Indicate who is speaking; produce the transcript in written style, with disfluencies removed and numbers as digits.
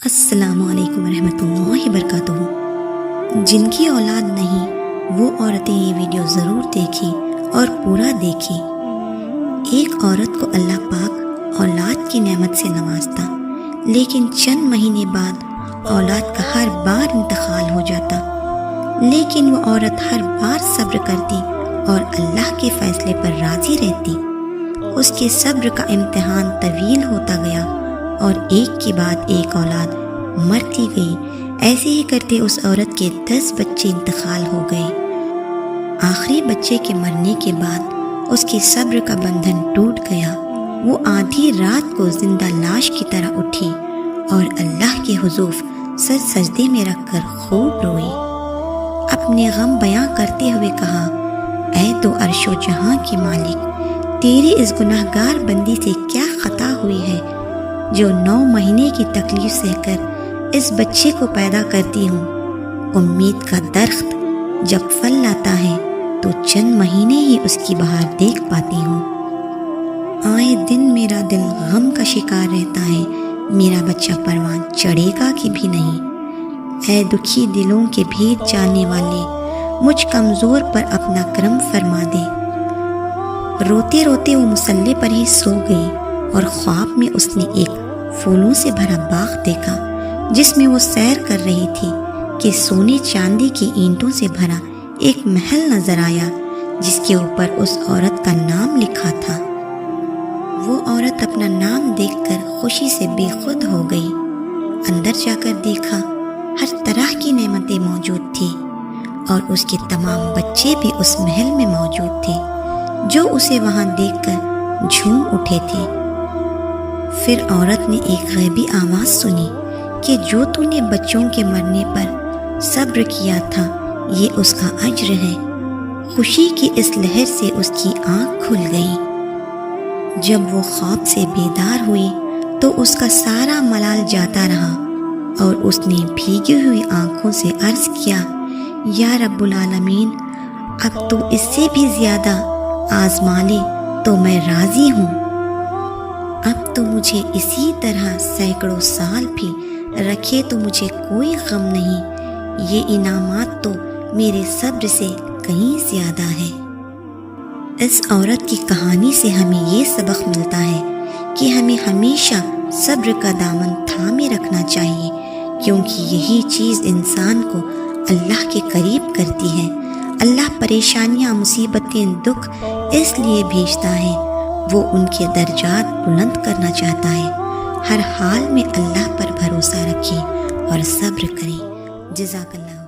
Speaker 1: السلام علیکم ورحمۃ اللہ وبرکاتہ۔ جن کی اولاد نہیں وہ عورتیں یہ ویڈیو ضرور دیکھیں اور پورا دیکھیں۔ ایک عورت کو اللہ پاک اولاد کی نعمت سے نوازتا، لیکن چند مہینے بعد اولاد کا ہر بار انتقال ہو جاتا، لیکن وہ عورت ہر بار صبر کرتی اور اللہ کے فیصلے پر راضی رہتی۔ اس کے صبر کا امتحان طویل ہوتا گیا اور ایک کے بعد ایک اولاد مرتی گئی۔ ایسے ہی کرتے اس عورت کے 10 بچے انتقال ہو گئے۔ آخری بچے کے مرنے کے بعد اس کے صبر کا بندھن ٹوٹ گیا۔ وہ آدھی رات کو زندہ لاش کی طرح اٹھی اور اللہ کے حضور سر سجدے میں رکھ کر خوب روئی۔ اپنے غم بیاں کرتے ہوئے کہا، اے تو عرش و جہاں کے مالک، تیری اس گناہ گار بندی سے کیا خطا ہوئی ہے جو 9 مہینے کی تکلیف سہ کر اس بچے کو پیدا کرتی ہوں۔ امید کا درخت جب پھل لاتا ہے تو چند مہینے ہی اس کی بہار دیکھ پاتی ہوں۔ آئے دن میرا دل غم کا شکار رہتا ہے، میرا بچہ پروان چڑھے گا کہ بھی نہیں۔ اے دکھی دلوں کے بھید جاننے والے، مجھ کمزور پر اپنا کرم فرما دے۔ روتے روتے وہ مصلی پر ہی سو گئی اور خواب میں اس نے ایک پھولوں سے بھرا باغ دیکھا جس میں وہ سیر کر رہی تھی کہ سونے چاندی کی اینٹوں سے بھرا ایک محل نظر آیا جس کے اوپر اس عورت کا نام لکھا تھا۔ وہ عورت اپنا نام دیکھ کر خوشی سے بے خود ہو گئی۔ اندر جا کر دیکھا، ہر طرح کی نعمتیں موجود تھی اور اس کے تمام بچے بھی اس محل میں موجود تھے جو اسے وہاں دیکھ کر جھوم اٹھے تھے۔ پھر عورت نے ایک غیبی آواز سنی کہ جو تو نے بچوں کے مرنے پر صبر کیا تھا یہ اس کا اجر ہے۔ خوشی کی اس لہر سے اس کی آنکھ کھل گئی۔ جب وہ خواب سے بیدار ہوئی تو اس کا سارا ملال جاتا رہا اور اس نے بھیگی ہوئی آنکھوں سے عرض کیا، یا رب العالمین، اب تو اس سے بھی زیادہ آزما لے تو میں راضی ہوں۔ اب تو مجھے اسی طرح سینکڑوں سال بھی رکھے تو مجھے کوئی غم نہیں۔ یہ انعامات تو میرے صبر سے کہیں زیادہ ہے۔ اس عورت کی کہانی سے ہمیں یہ سبق ملتا ہے کہ ہمیں ہمیشہ صبر کا دامن تھامے رکھنا چاہیے، کیونکہ یہی چیز انسان کو اللہ کے قریب کرتی ہے۔ اللہ پریشانیاں، مصیبتیں، دکھ اس لیے بھیجتا ہے، وہ ان کے درجات بلند کرنا چاہتا ہے۔ ہر حال میں اللہ پر بھروسہ رکھیں اور صبر کریں۔ جزاک اللہ۔